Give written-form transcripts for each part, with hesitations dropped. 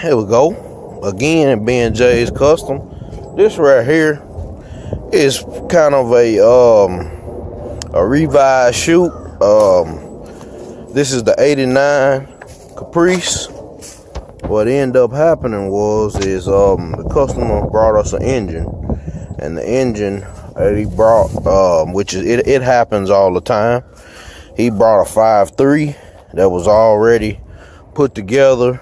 Here we go. Again, being Jay's Custom. This right here is kind of a revised shoot. This is the 89 Caprice. What ended up happening is the customer brought us an engine, and the engine that he brought, which is it happens all the time. He brought a 5.3 that was already put together,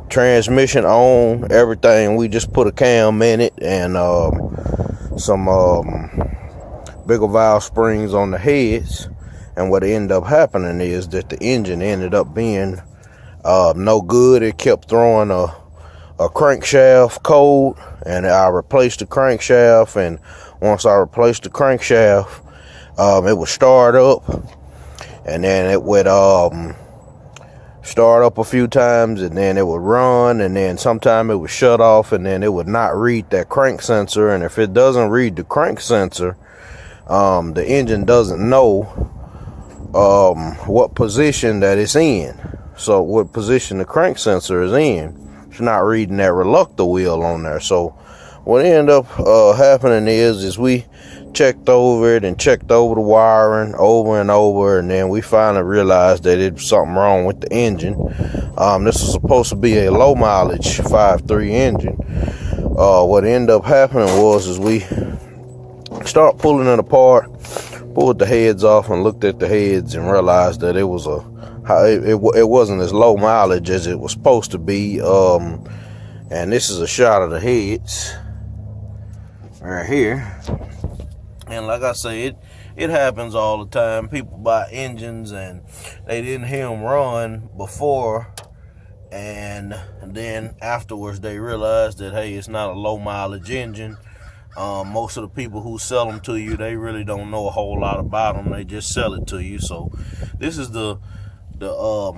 transmission on, everything. We just put a cam in it and some bigger valve springs on the heads. And what ended up happening is that the engine ended up being no good. It kept throwing a crankshaft code, and I replaced the crankshaft. And once I replaced the crankshaft, it would start up, and then it would start up a few times, and then it would run, and then sometime it would shut off, and then it would not read that crank sensor. And if it doesn't read the crank sensor, the engine doesn't know what position that it's in. So what position the crank sensor is in. It's not reading that reluctor wheel on there. So what ended up happening is we checked over it and checked over the wiring over and over, and then we finally realized that it was something wrong with the engine. This was supposed to be a low mileage 5.3 engine. What ended up happening is we start pulling it apart, pulled the heads off, and looked at the heads and realized that it was it wasn't as low mileage as it was supposed to be. And this is a shot of the heads right here. And like I say, it happens all the time. People buy engines and they didn't hear them run before, and then afterwards they realize that, hey, it's not a low mileage engine. Most of the people who sell them to you, they really don't know a whole lot about them. They just sell it to you. So this is the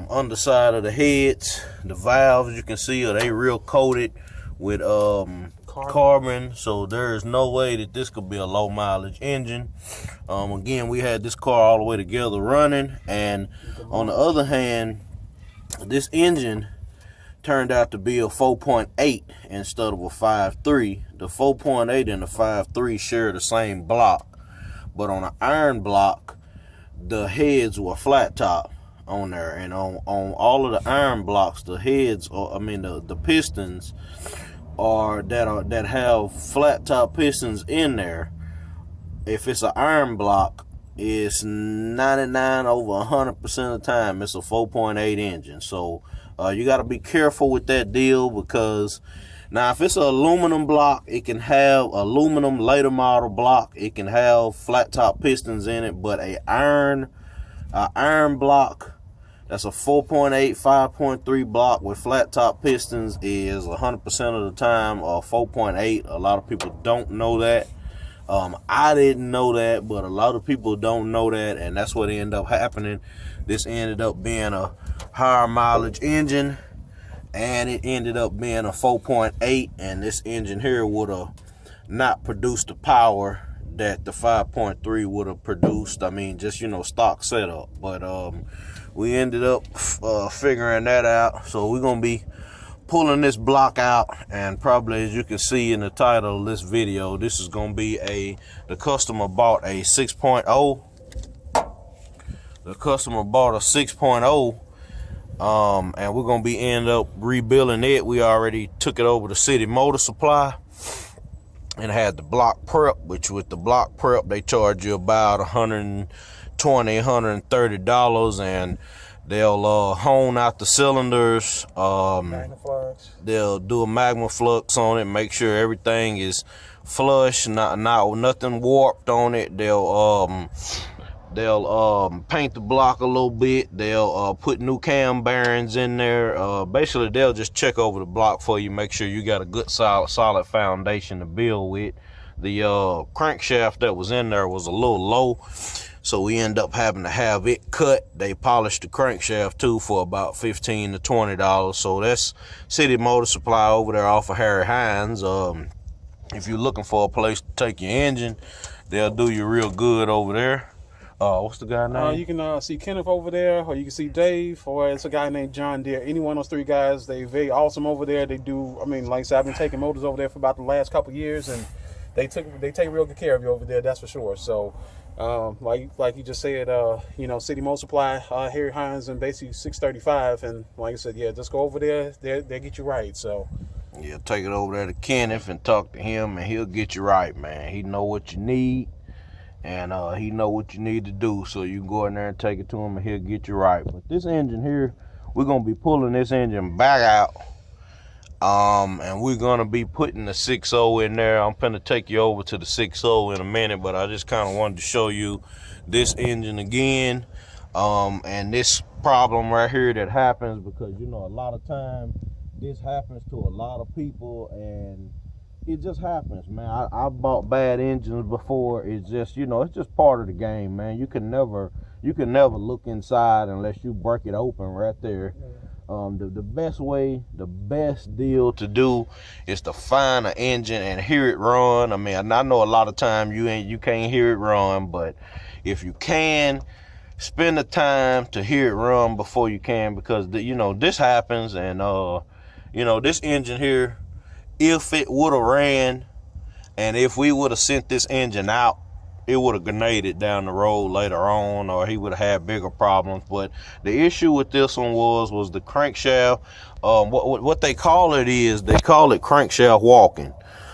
underside of the heads. The valves, you can see, are they real coated with carbon. So there is no way that this could be a low mileage engine. Again, we had this car all the way together running, and on the other hand, this engine turned out to be a 4.8 instead of a 5.3. The 4.8 and the 5.3 share the same block, but on an iron block, the heads were flat top on there, and on all of the iron blocks, the heads, or the pistons that have flat top pistons in there. If it's an iron block, it's 99 over 100% of the time it's a 4.8 engine. So you got to be careful with that deal, because now if it's an aluminum block, it can have aluminum later model block, it can have flat top pistons in it, but a iron block that's a 4.8, 5.3 block with flat top pistons is 100% of the time a 4.8. A lot of people don't know that. I didn't know that, but a lot of people don't know that, and that's what ended up happening. This ended up being a higher mileage engine, and it ended up being a 4.8, and this engine here would have not produced the power that the 5.3 would have produced. Just stock setup. But we ended up figuring that out. So we're gonna be pulling this block out, and probably, as you can see in the title of this video, this is gonna be the customer bought a 6.0. The customer bought a 6.0, and we're gonna be end up rebuilding it. We already took it over to City Motor Supply and had the block prep, which with the block prep they charge you about $120, $130, and they'll hone out the cylinders. They'll do a magma flux on it, make sure everything is flush, nothing warped on it. They'll paint the block a little bit. They'll put new cam bearings in there. Basically, they'll just check over the block for you, make sure you got a good solid foundation to build with. The crankshaft that was in there was a little low, so we end up having to have it cut. They polished the crankshaft too for about $15 to $20. So that's City Motor Supply over there off of Harry Hines. If you're looking for a place to take your engine, they'll do you real good over there. What's the guy name? You can see Kenneth over there, or you can see Dave, or it's a guy named John Deere. Any one of those three guys, they very awesome over there. They do, I mean, like I said, I've been taking motors over there for about the last couple of years, and they take real good care of you over there, that's for sure. So, like you just said, City Motor Supply, Harry Hines, and basically 635, and like I said, yeah, just go over there, they get you right. So. Yeah, take it over there to Kenneth and talk to him, and he'll get you right, man. He know what you need, and he know what you need to do, so you can go in there and take it to him, and he'll get you right. But this engine here, we're gonna be pulling this engine back out, and we're gonna be putting the 6.0 in there. I'm gonna take you over to the 6.0 in a minute, but I just kind of wanted to show you this engine again, and this problem right here that happens because a lot of time this happens to a lot of people, and it just happens, man. I bought bad engines before. It's just, it's just part of the game, man. You can never look inside unless you break it open right there. The best deal to do is to find an engine and hear it run. I mean, I know a lot of time you can't hear it run, but if you can, spend the time to hear it run before you can, because this happens, and this engine here, if it would have ran, and if we would have sent this engine out, it would have grenaded down the road later on, or he would have had bigger problems. But the issue with this one was the crankshaft. What they call it is, they call it crankshaft walking.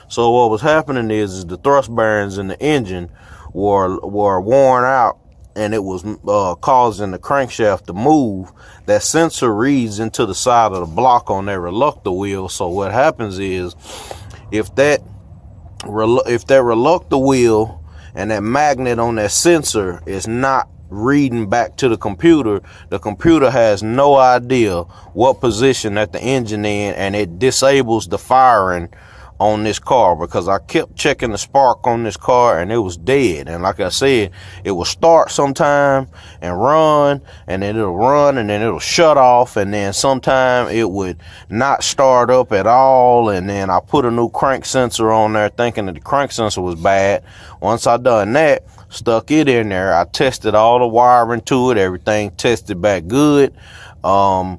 So what was happening is the thrust bearings in the engine were worn out, and it was causing the crankshaft to move. That sensor reads into the side of the block on that reluctor wheel. So what happens is, if that reluctor wheel and that magnet on that sensor is not reading back to the computer has no idea what position that the engine in, and it disables the firing on this car, because I kept checking the spark on this car and it was dead. And like I said, it will start sometime and run, and then it'll run, and then it'll shut off, and then sometime it would not start up at all. And then I put a new crank sensor on there thinking that the crank sensor was bad. Once I done that, stuck it in there, I tested all the wiring to it, everything tested back good. I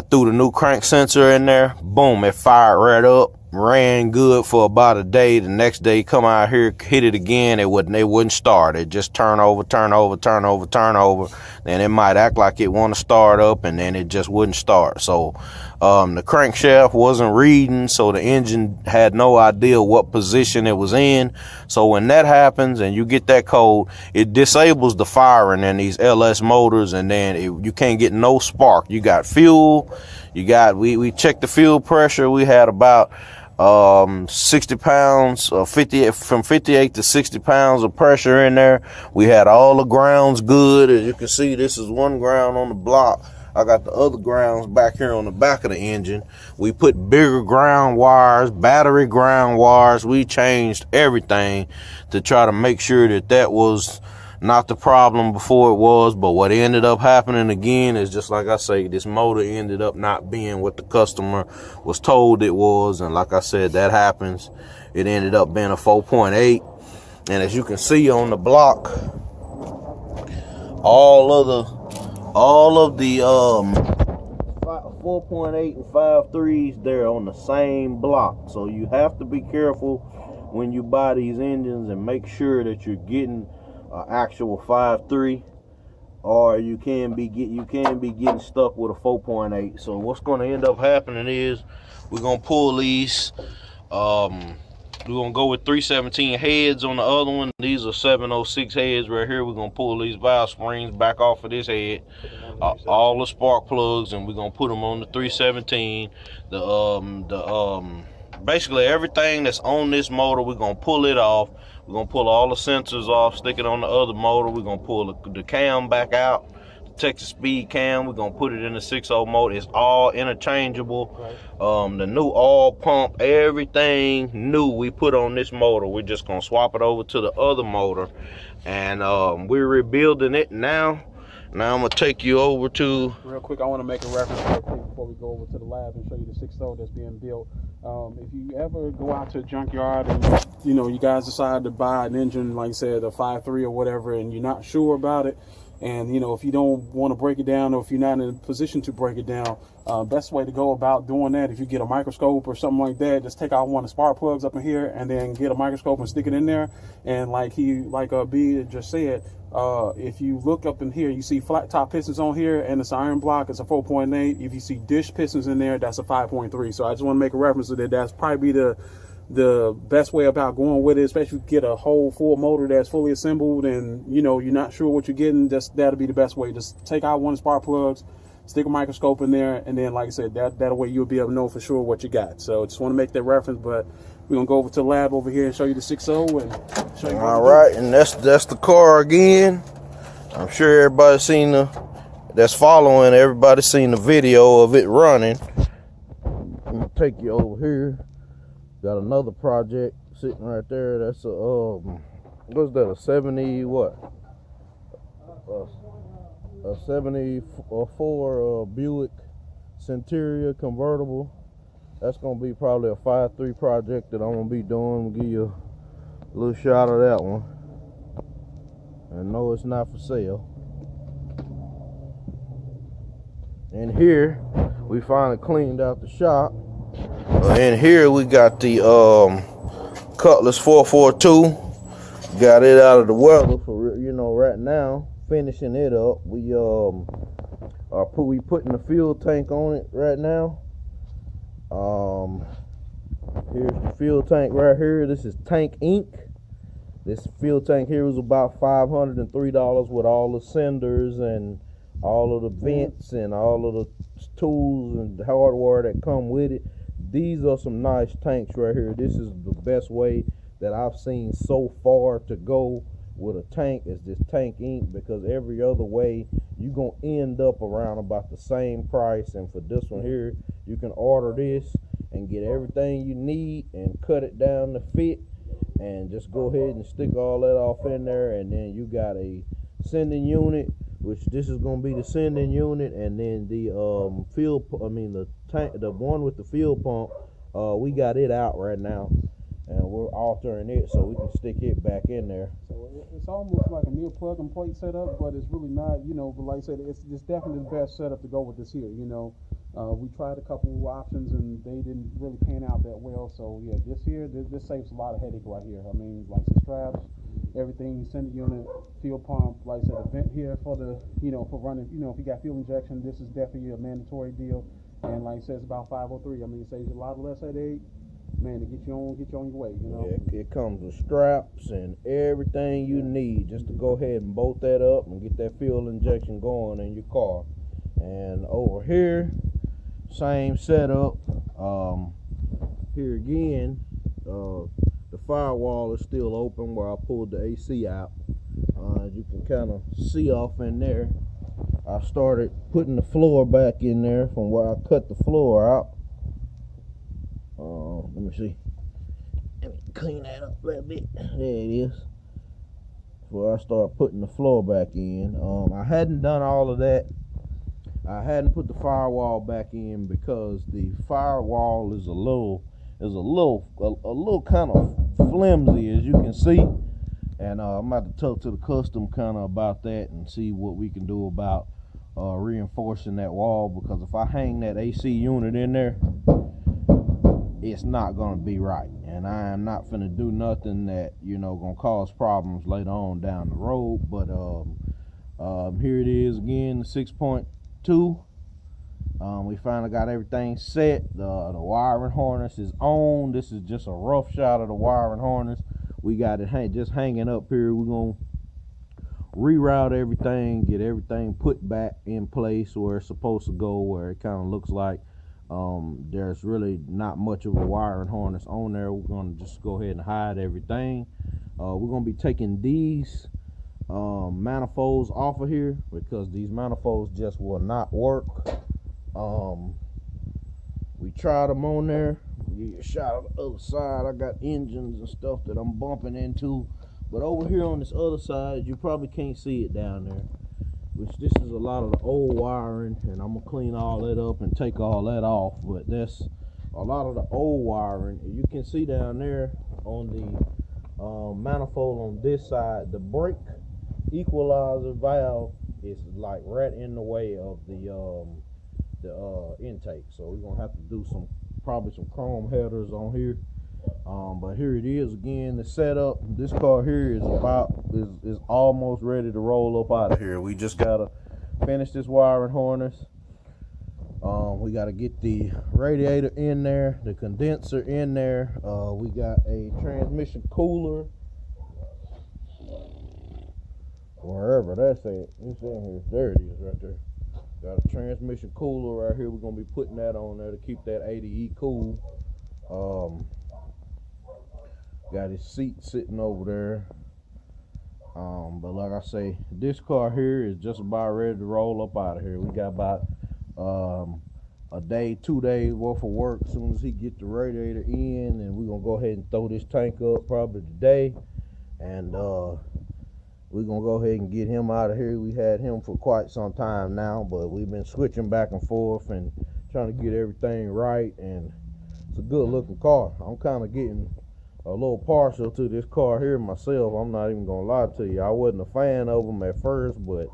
threw the new crank sensor in there, boom, it fired right up. Ran good for about a day. The next day, come out here, hit it again, it wouldn't start. It just turn over. Then it might act like it want to start up, and then it just wouldn't start. So the crankshaft wasn't reading, so the engine had no idea what position it was in. So when that happens and you get that code, it disables the firing in these LS motors, and then you can't get no spark. You got fuel, we checked the fuel pressure. We had about 60 pounds, from 58 to 60 pounds of pressure in there. We had all the grounds good. As you can see, this is one ground on the block. I got the other grounds back here on the back of the engine. We put bigger ground wires, battery ground wires. We changed everything to try to make sure that was not the problem before it was. But what ended up happening again is, just like I say, this motor ended up not being what the customer was told it was. And like I said, that happens. It ended up being a 4.8. And as you can see on the block, all of the 4.8 and 5.3s, they're on the same block. So you have to be careful when you buy these engines and make sure that you're getting actual 5.3, or you can be getting stuck with a 4.8. So what's going to end up happening is, we're going to pull these, we're going to go with 317 heads on the other one. These are 706 heads right here. We're going to pull these valve springs back off of this head, all the spark plugs, and we're going to put them on the 317. Basically everything that's on this motor, we're going to pull it off. We're going to pull all the sensors off, stick it on the other motor. We're going to pull the cam back out, the Texas speed cam. We're going to put it in the 6.0 motor. It's all interchangeable. Right. The new oil pump, everything new we put on this motor. We're just going to swap it over to the other motor. And we're rebuilding it now. Now I'm gonna take you over to. Real quick, I want to make a reference real quick before we go over to the lab and show you the 6.0 that's being built. If you ever go out to a junkyard and you guys decide to buy an engine, like I said, a 5.3 or whatever, and you're not sure about it, and if you don't want to break it down, or if you're not in a position to break it down, best way to go about doing that, if you get a microscope or something like that, just take out one of the spark plugs up in here and then get a microscope and stick it in there. And like B just said, if you look up in here, you see flat top pistons on here, and it's an iron block, it's a 4.8. If you see dish pistons in there, that's a 5.3. So I just want to make a reference to that. That's probably the best way about going with it, especially if you get a whole full motor that's fully assembled and you're not sure what you're getting. That'll be the best way. Just take out one of the spark plugs, stick a microscope in there, and then, like I said, that way you'll be able to know for sure what you got. So just want to make that reference. But we're gonna go over to the lab over here and show you the 6.0 and show you. All right, and that's the car again. I'm sure everybody's seen everybody's seen the video of it running. I'm gonna take you over here. Got another project sitting right there. That's a what's that? A 70 what? A 74 Buick Centuria convertible. That's gonna be probably a 5.3 project that I'm gonna be doing. I'll give you a little shot of that one. And no, it's not for sale. And here we finally cleaned out the shop. In here we got the Cutlass 442. Got it out of the weather for right now. Finishing it up. We putting the fuel tank on it right now. Here's the fuel tank right here. This is Tank Inc. This fuel tank here was about $503 with all the cinders and all of the vents and all of the tools and the hardware that come with it. These are some nice tanks right here. This is the best way that I've seen so far to go with a tank is this Tank Inc. because every other way you're gonna end up around about the same price. And for this one here, you can order this and get everything you need and cut it down to fit, and just go ahead and stick all that off in there. And then you got a sending unit, which this is going to be the sending unit, and then the the one with the fuel pump, we got it out right now, and we're altering it so we can stick it back in there. So it's almost like a near plug and play setup, but it's really not, but like I said, it's definitely the best setup to go with this here. We tried a couple of options and they didn't really pan out that well. So yeah, this saves a lot of headache right here. I mean, like the straps, everything, sending unit, fuel pump, like I said, a vent here for the, for running, if you got fuel injection, this is definitely a mandatory deal. And like I said, it's about 503. I mean, it saves a lot less headache, man, to get you on your way, Yeah, it comes with straps and everything you need just to go ahead and bolt that up and get that fuel injection going in your car. And over here, same setup. Here again, the firewall is still open where I pulled the AC out. You can kind of see off in there. I started putting the floor back in there from where I cut the floor out. Let me see. Let me clean that up a little bit. There it is. Where I start putting the floor back in. I hadn't done all of that. I hadn't put the firewall back in because the firewall is a little kind of flimsy, as you can see. And I'm about to talk to the custom kind of about that and see what we can do about reinforcing that wall, because if I hang that AC unit in there, it's not gonna be right, and I am not finna do nothing that gonna cause problems later on down the road. But here it is again, the 6.2. We finally got everything set. The wiring harness is on. This is just a rough shot of the wiring harness. We got it just hanging up here. We're gonna reroute everything, get everything put back in place where it's supposed to go, where it kind of looks like there's really not much of a wiring harness on there. We're gonna just go ahead and hide everything. We're gonna be taking these manifolds off of here because these manifolds just will not work. We tried them on there. Give you a shot of the other side. I got engines and stuff that I'm bumping into, but over here on this other side, you probably can't see it down there. which this is a lot of the old wiring, and I'm gonna clean all that up and take all that off. But that's a lot of the old wiring. You can see down there on the manifold on this side, the brake equalizer valve is like right in the way of the intake. So we're gonna have to do probably some chrome headers on here. But here it is again, the setup. This car here is almost ready to roll up out of here. We just gotta finish this wiring harness. We gotta get the radiator in there, the condenser in there. We got a transmission cooler, wherever that's at. It's in here. There it is right there. Got a transmission cooler right here. We're gonna be putting that on there to keep that ADE cool. Got his seat sitting over there. But like I say, this car here is just about ready to roll up out of here. We got about a day, 2 days worth of work as soon as he get the radiator in, and we're gonna go ahead and throw this tank up probably today, and we're gonna go ahead and get him out of here. We had him for quite some time now, but we've been switching back and forth and trying to get everything right, and it's a good looking car. I'm kind of getting a little partial to this car here myself. I'm not even gonna lie to you. I wasn't a fan of them at first, but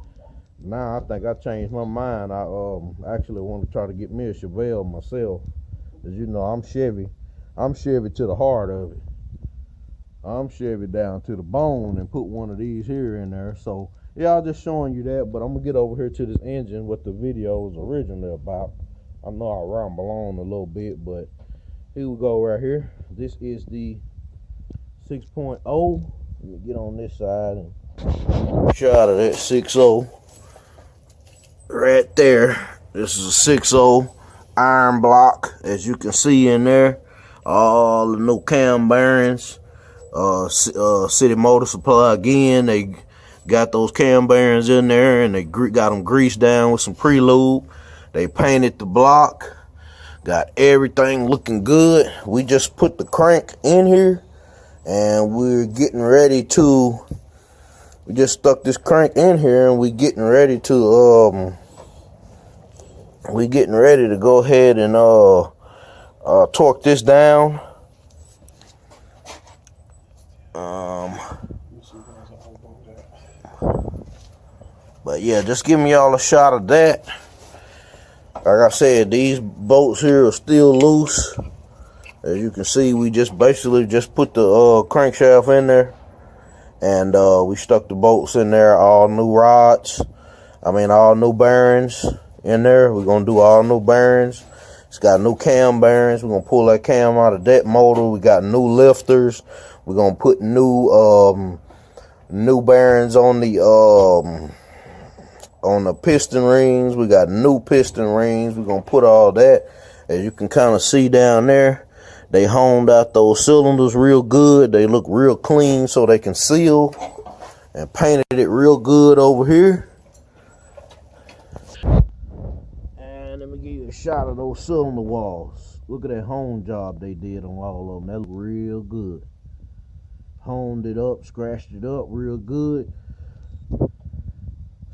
now I think I changed my mind. I actually want to try to get me a Chevelle myself. As you know, I'm Chevy to the heart of it. I'm Chevy down to the bone, and put one of these here in there. So yeah, I'm just showing you that, but I'm gonna get over here to this engine, what the video was originally about. I know I ramble on a little bit, but here we go right here. This is the 6.0. Let me get on this side and shot of that 6.0 right there. This is a 6.0 iron block, as you can see in there. All the new cam bearings. City Motor Supply again. They got those cam bearings in there, and they got them greased down with some pre-lube. They painted the block. Got everything looking good. We just put the crank in here, and we're getting ready to. We just stuck this crank in here, and we're getting ready to. We're getting ready to go ahead and torque this down. But yeah, just give me all a shot of that. Like I said, these bolts here are still loose. As you can see, we just basically just put the crankshaft in there, and we stuck the bolts in there, all new rods. All new bearings in there. We're gonna do all new bearings. It's got new cam bearings. We're gonna pull that cam out of that motor. We got new lifters. We're gonna put new bearings on the piston rings. We got new piston rings. We're gonna put all that. As you can kind of see down there, they honed out those cylinders real good. They look real clean, so they can seal, and painted it real good over here. And let me give you a shot of those cylinder walls. Look at that hone job they did on all of them. That look real good. Honed it up, scratched it up real good,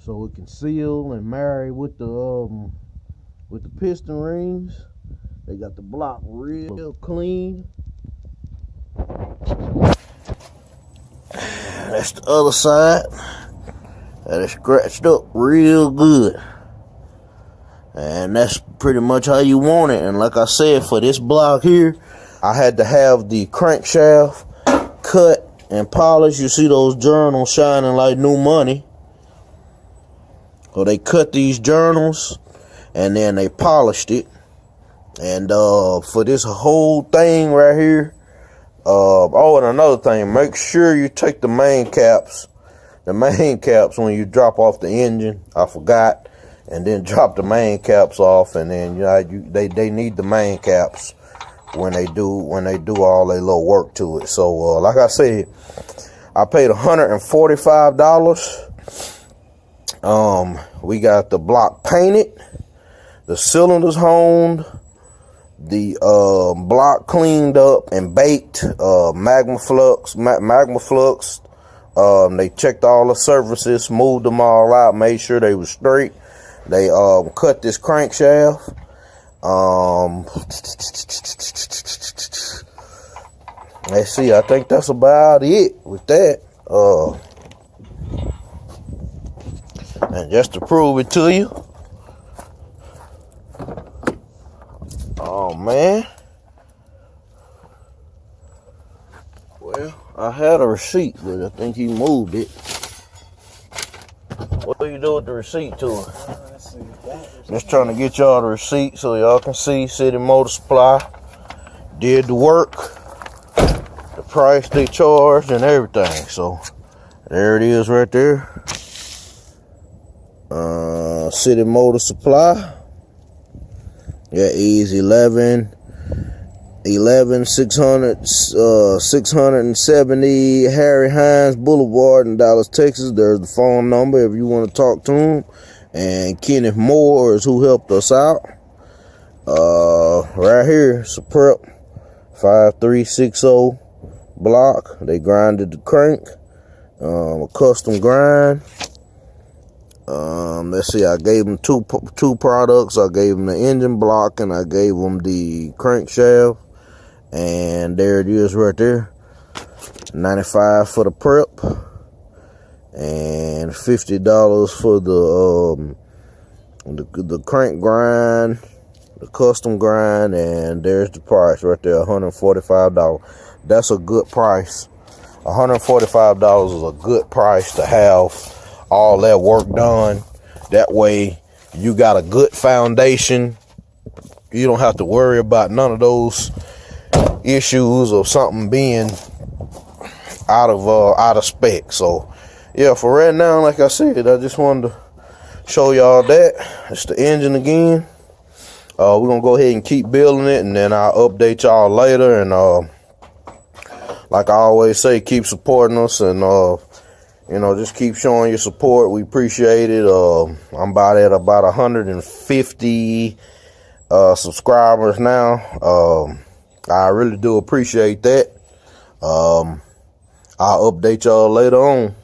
so it can seal and marry with the piston rings. They got the block real clean. That's the other side. That is scratched up real good. And that's pretty much how you want it. And like I said, for this block here, I had to have the crankshaft cut and polished. You see those journals shining like new money. So they cut these journals, and then they polished it. And for this whole thing right here, oh, and another thing, make sure you take the main caps when you drop off the engine. I forgot, and then drop the main caps off, and then they need the main caps when they do all their little work to it. So like I said, I paid $145. We got the block painted, the cylinders honed, the block cleaned up and baked, magma flux They checked all the surfaces, moved them all out, made sure they were straight. They cut this crankshaft. Let's see, I think that's about it with that. And just to prove it to you, oh man, well, I had a receipt, but I think he moved it. What do you do with the receipt to him? Just trying to get y'all the receipt so y'all can see City Motor Supply did the work, the price they charged, and everything. So there it is right there. City Motor Supply. Yeah, easy 670 Harry Hines Boulevard in Dallas, Texas. There's the phone number if you want to talk to him. And Kenneth Moore is who helped us out. Right here, it's a prep 5360 block. They grinded the crank. A custom grind. Let's see, I gave them two products. I gave them the engine block and I gave them the crankshaft. And there it is right there. $95 for the prep and $50 for the crank grind, the custom grind, and there's the price right there, $145. That's a good price. $145 is a good price to have all that work done. That way you got a good foundation. You don't have to worry about none of those issues of something being out of spec. So yeah, for right now, like I said, I just wanted to show y'all that. It's the engine again. We're gonna go ahead and keep building it, and then I'll update y'all later. And like I always say, keep supporting us, and just keep showing your support. We appreciate it. I'm at about 150 subscribers now. I really do appreciate that. I'll update y'all later on.